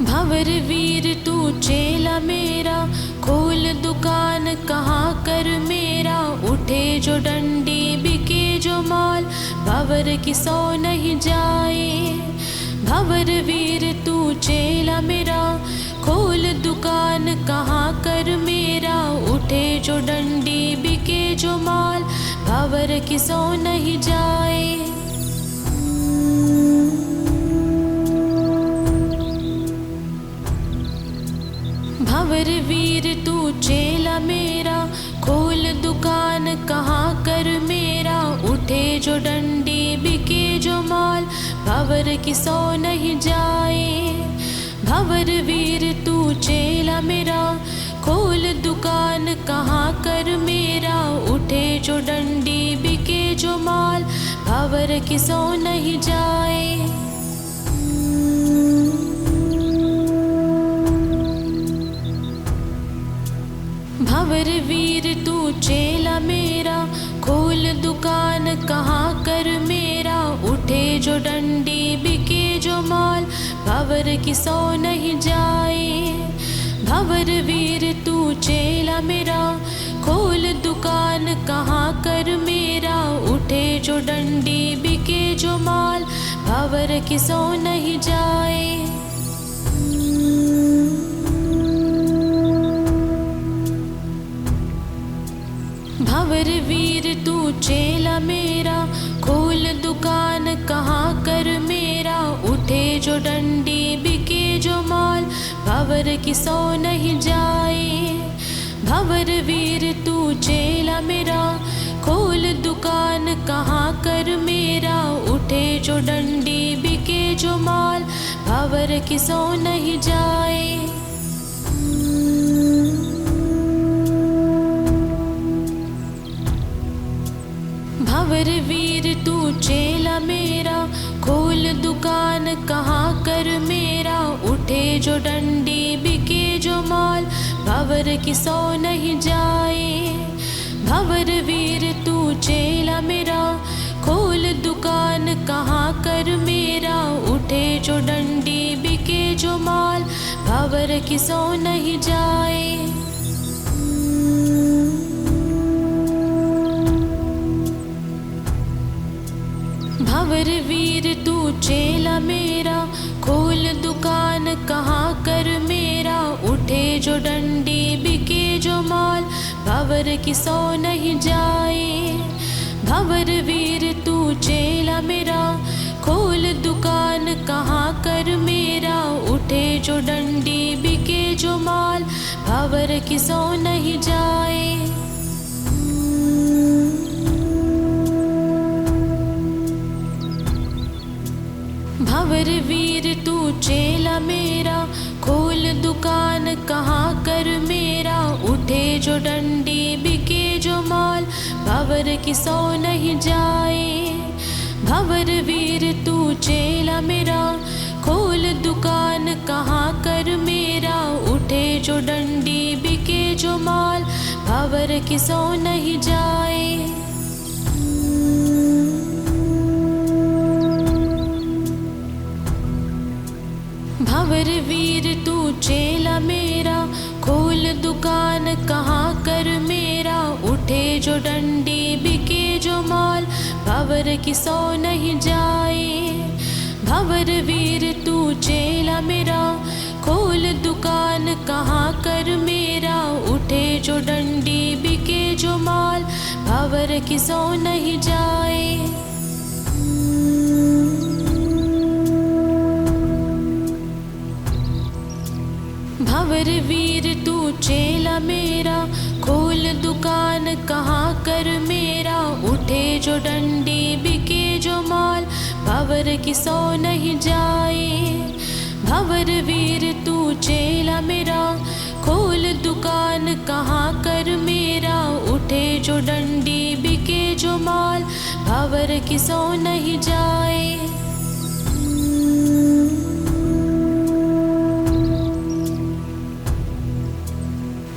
भंवर वीर तू चेला मेरा, खोल दुकान कहाँ कर मेरा। उठे जो डंडी बिके जो माल, भंवर की सौ नहीं जाए। भंवर वीर तू चेला मेरा, खोल दुकान कहाँ कर मेरा। उठे जो डंडी बिके जो माल, भंवर की सौ नहीं जाए। भंवर वीर तू चेला मेरा, खोल दुकान कहाँ कर मेरा। उठे जो डंडी बिके जो माल, भंवर की सौ नहीं जाए। भंवर वीर तू चेला मेरा, खोल दुकान कहाँ कर मेरा। उठे जो डंडी बिके जो माल, भंवर की सौ नहीं जाए। भंवर वीर तू चेला मेरा, खोल दुकान कहाँ कर मेरा। उठे जो डंडी बिके जो माल, भंवर की सौ नहीं जाए। भंवर वीर तू चेला मेरा, खोल दुकान कहाँ कर मेरा। उठे जो डंडी बिके जो माल, भंवर की सौ नहीं जाए। भंवर वीर तू चेला मेरा, खोल दुकान कहाँ कर मेरा। उठे जो डंडी बिके जो माल, भंवर की सौ नहीं जाए। भंवर वीर तू चेला मेरा, खोल दुकान कहाँ कर मेरा। उठे जो डंडी बिके जो माल, भंवर की सौ नहीं जाए। भंवर वीर तू चेला मेरा, खोल दुकान कहाँ कर मेरा। उठे जो डंडी बिके जो माल, भंवर की सौ नहीं जाए। भंवर वीर तू चेला मेरा, खोल दुकान कहाँ कर मेरा। उठे जो डंडी बिके जो माल, भंवर की सौ नहीं जाए। भंवर वीर तू चेला मेरा, खोल दुकान कहाँ कर मेरा। उठे जो डंडी बिके जो माल, भंवर की सौ नहीं जाए। भंवर वीर तू चेला मेरा, खोल दुकान कहाँ कर मेरा। उठे जो डंडी बिके जो माल, भंवर की सौ नहीं जाए। भंवर वीर तू चेला मेरा, खोल दुकान कहाँ कर मेरा। उठे जो डंडी बिके जो माल, भंवर की सौ नहीं जाए। भंवर वीर तू चेला मेरा, खोल दुकान कहाँ कर मेरा। उठे जो डंडी बिके जो माल, भंवर की सौ नहीं जाए। भंवर वीर तू चेला मेरा, खोल दुकान कहाँ कर मेरा। उठे जो डंडी बिके जो माल, भंवर की सौ नहीं जाए। भंवर वीर तू चेला मेरा, खोल दुकान कहाँ कर मेरा। उठे जो डंडी बिके जो माल, भंवर की सौ नहीं जाए। भंवर वीर तू चेला मेरा, खोल दुकान कहाँ कर मेरा। उठे जो डंडी बिके जो माल, भंवर की सौ नहीं जाए। भंवर वीर तू चेला मेरा, खोल दुकान कहाँ कर मेरा। उठे जो डंडी बिके जो माल, भंवर की सौ नहीं जाए।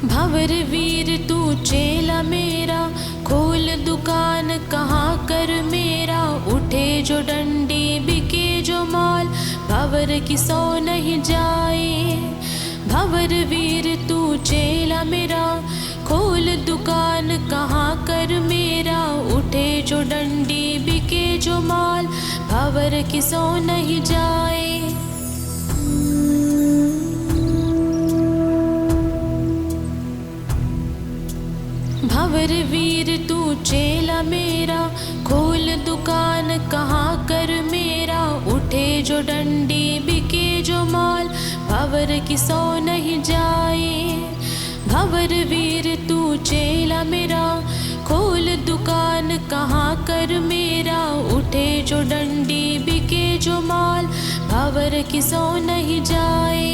भंवर वीर तू चेला मेरा, खोल दुकान कहाँ कर मेरा। उठे जो डंडी बिके जो माल, भंवर की सो नहीं जाए। भंवर वीर तू चेला मेरा, खोल दुकान कहाँ कर मेरा, उठे जो डंडी बिके जो माल, भंवर की सो नहीं जाए। भंवर वीर तू चेला मेरा, खोल दुकान कहाँ कर मेरा, उठे जो डंडी बिके जो माल, भंवर की सो नहीं जाए। भंवर वीर तू चेला मेरा, खोल दुकान कहाँ कर मेरा, उठे जो डंडी बिके जो माल, भंवर की सो नहीं जाए।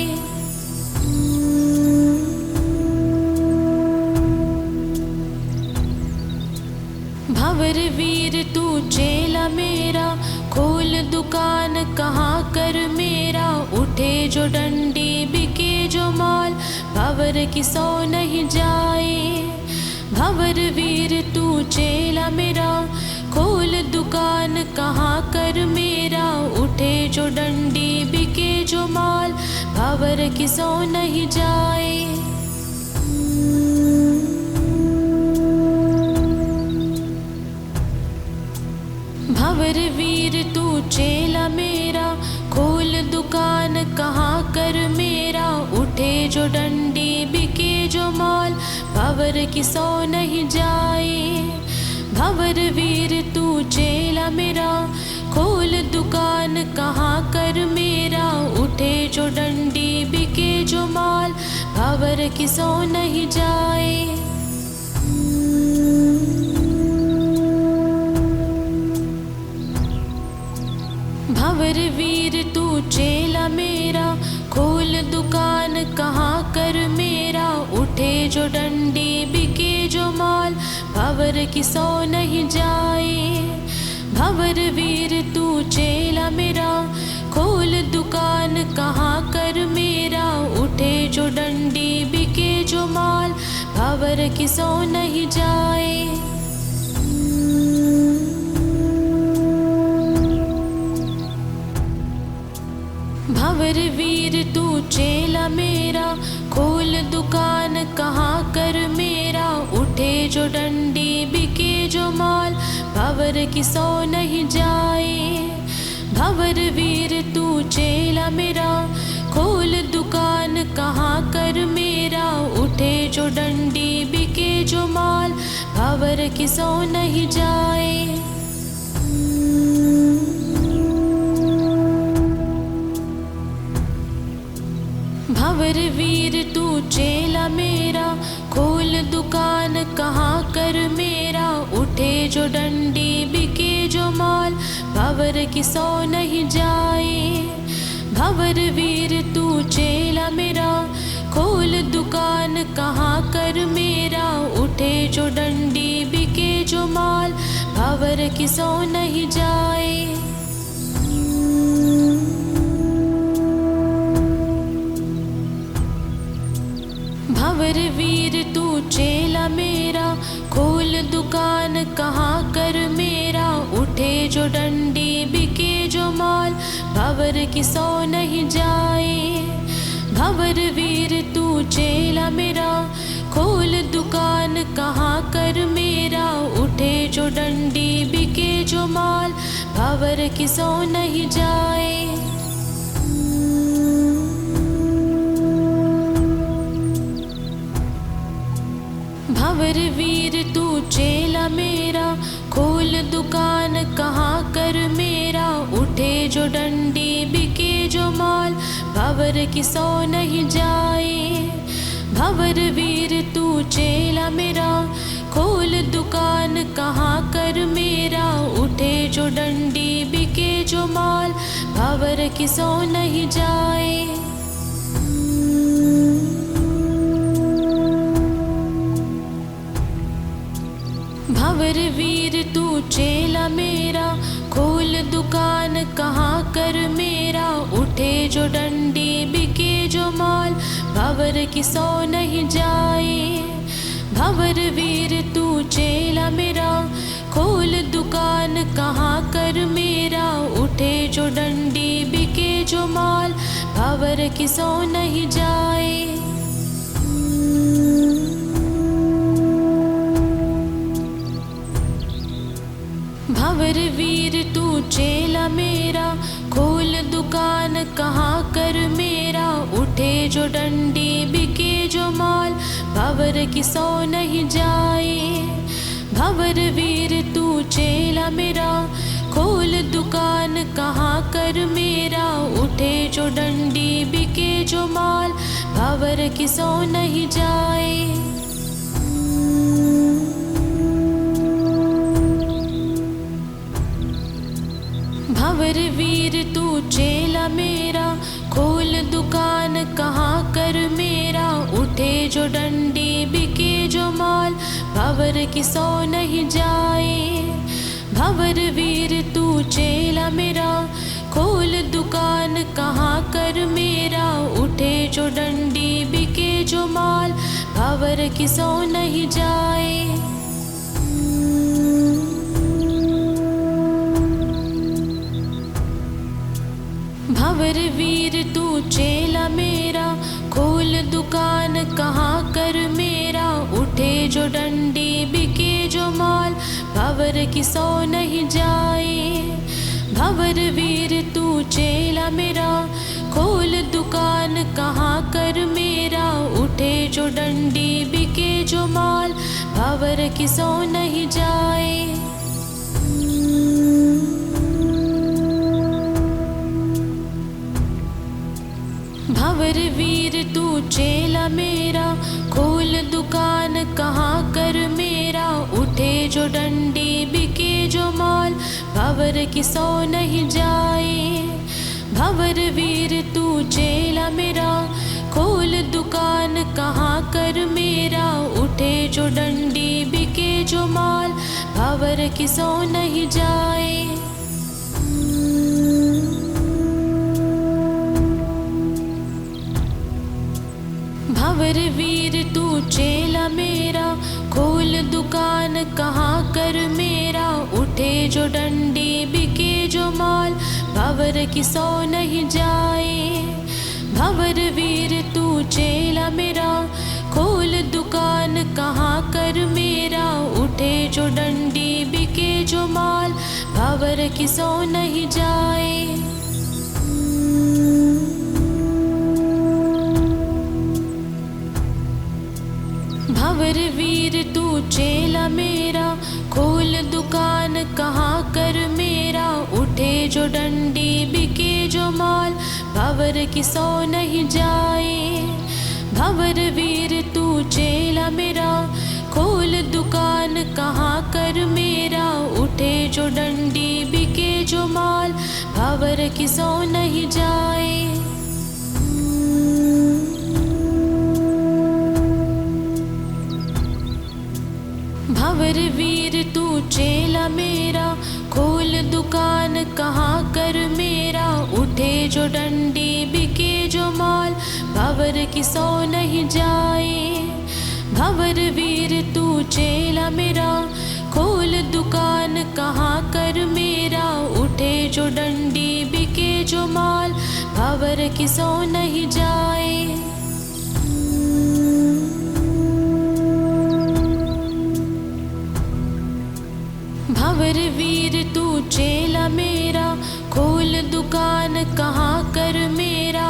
भंवर वीर तू चेला मेरा, खोल दुकान कहाँ कर मेरा, उठे जो डंडी बिके जो माल, भंवर की सो नहीं जाए। भंवर वीर तू चेला मेरा, खोल दुकान कहाँ कर मेरा, उठे जो डंडी बिके जो माल, भंवर की सो नहीं जाए। भंवर वीर तू चेला मेरा, खोल दुकान कहाँ कर मेरा, उठे जो डंडी बिके जो माल, भंवर की सो नहीं जाए। भंवर वीर तू चेला मेरा, खोल दुकान कहाँ कर मेरा, उठे जो डंडी बिके जो माल, भंवर की सो नहीं जाए। भंवर वीर तू चेला मेरा, खोल दुकान कहाँ कर मेरा, उठे जो डंडी बिके जो माल, भंवर की सो नहीं जाए। भंवर वीर तू चेला मेरा, खोल दुकान कहाँ कर मेरा, उठे जो डंडी बिके जो माल, भंवर की सो नहीं जाए। भंवर वीर तू चेला मेरा, खोल दुकान कहाँ कर मेरा, उठे जो डंडी बिके जो माल, भंवर की सो नहीं जाए। भंवर वीर तू चेला मेरा, खोल दुकान कहाँ कर मेरा, उठे जो डंडी बिके जो माल, भंवर की सो नहीं जाए। भंवर वीर तू चेला मेरा, खोल दुकान कहाँ कर मेरा, उठे जो डंडी बिके जो माल, भंवर की सो नहीं जाए। भंवर वीर तू चेला मेरा, खोल दुकान कहाँ कर मेरा, उठे जो डंडी बिके जो माल, भंवर की सो नहीं जाए। भंवर वीर तू चेला मेरा, खोल दुकान कहाँ कर मेरा, उठे जो डंडी बिके जो माल, भंवर की सो नहीं जाए। भंवर वीर तू चेला मेरा, खोल दुकान कहाँ कर मेरा, उठे जो डंडी बिके जो माल, भंवर की सो नहीं जाए। भंवर वीर तू चेला मेरा, खोल दुकान कहाँ कर मेरा, उठे जो डंडी बिके जो माल, भंवर की सो नहीं जाए। भंवर वीर तू चेला मेरा, खोल दुकान कहाँ कर मेरा, उठे जो डंडी बिके जो माल, भंवर की सो नहीं जाए। भंवर वीर तू चेला मेरा, खोल दुकान कहाँ कर मेरा, उठे जो डंडी बिके जो माल, भंवर की सो नहीं जाए। भंवर वीर तू चेला मेरा, खोल दुकान कहाँ कर मेरा, उठे जो डंडी बिके जो माल, भंवर की सो नहीं जाए। भंवर वीर तू चेला मेरा, खोल दुकान कहाँ कर मेरा, उठे जो डंडी बिके जो माल, भंवर की सो नहीं जाए। भंवर वीर तू चेला मेरा, खोल दुकान कहाँ कर मेरा, उठे जो डंडी बिके जो माल, भंवर की सो नहीं जाए। भंवर वीर तू चेला मेरा, खोल दुकान कहाँ कर मेरा, उठे जो डंडी बिके जो माल, भंवर की सो नहीं जाए। भंवर वीर तू चेला मेरा, खोल दुकान कहाँ कर मेरा, उठे जो डंडी बिके जो माल, भंवर की सो नहीं जाए। भंवर वीर तू चेला मेरा, खोल दुकान कहाँ कर मेरा, उठे जो डंडी बिके जो माल, भंवर की सो नहीं जाए। भंवर वीर तू चेला मेरा, खोल दुकान कहाँ कर मेरा, उठे जो डंडी बिके जो माल, भंवर की सो नहीं जाए। भंवर वीर तू चेला मेरा, खोल दुकान कहाँ कर मेरा, उठे जो डंडी बिके जो माल, भंवर की सो नहीं जाए। भंवर वीर तू चेला मेरा, खोल दुकान कहाँ कर मेरा, उठे जो डंडी बिके जो माल, भंवर की सो नहीं जाए। भंवर वीर तू चेला मेरा, खोल दुकान कहाँ कर मेरा, उठे जो डंडी बिके जो माल, भंवर की सो नहीं जाए। भंवर वीर तू चेला मेरा, खोल दुकान कहाँ कर मेरा, उठे जो डंडी बिके जो माल, भंवर की सो नहीं जाए। भंवर वीर तू चेला मेरा, खोल दुकान कहाँ कर मेरा, उठे जो डंडी बिके जो माल, भंवर की सो नहीं जाए। भंवर वीर तू चेला मेरा, खोल दुकान कहाँ कर मेरा, उठे जो डंडी बिके जो माल, भंवर की सो नहीं जाए। भंवर वीर तू चेला मेरा, खोल दुकान कहाँ कर मेरा, उठे जो डंडी बिके जो माल, भंवर की सो नहीं जाए। भंवर वीर तू चेला मेरा, खोल दुकान कहाँ कर मेरा, उठे जो डंडी बिके जो माल, भंवर की सो नहीं जाए। भंवर वीर तू चेला मेरा, खोल दुकान कहाँ कर मेरा,